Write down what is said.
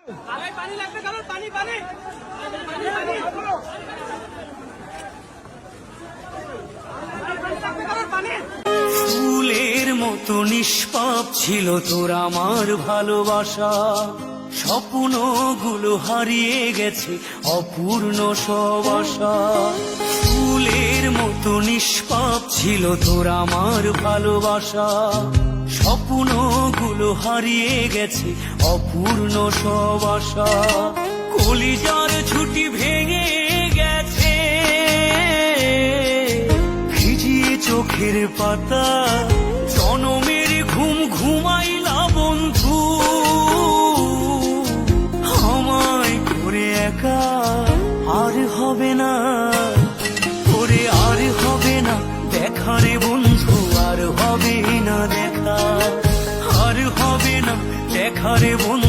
পানি লাগবে কারণ পানি পানি ফুলের মতো নিষ্পাপ ছিল তোর আমার ভালোবাসা, স্বপ্নগুলো হারিয়ে গেছে অপূর্ণ সব আশা। ফুলের মতো নিষ্পাপ ছিল তোর আমার ভালোবাসা, স্বপ্নগুলো হারিয়ে গেছে অপূর্ণ সব আশা। কলিজার ছুটি ভেঙে গেছে ভিজিয়ে চোখের পাতা, জনমের ঘুম ঘুমাইলা বন্ধু আমায় করে একা। আর হবে না করে, আর হবে না দেখা রে বন্ধু, আর হবে না দেখা, আর হবে না দেখা রে বন্ধু।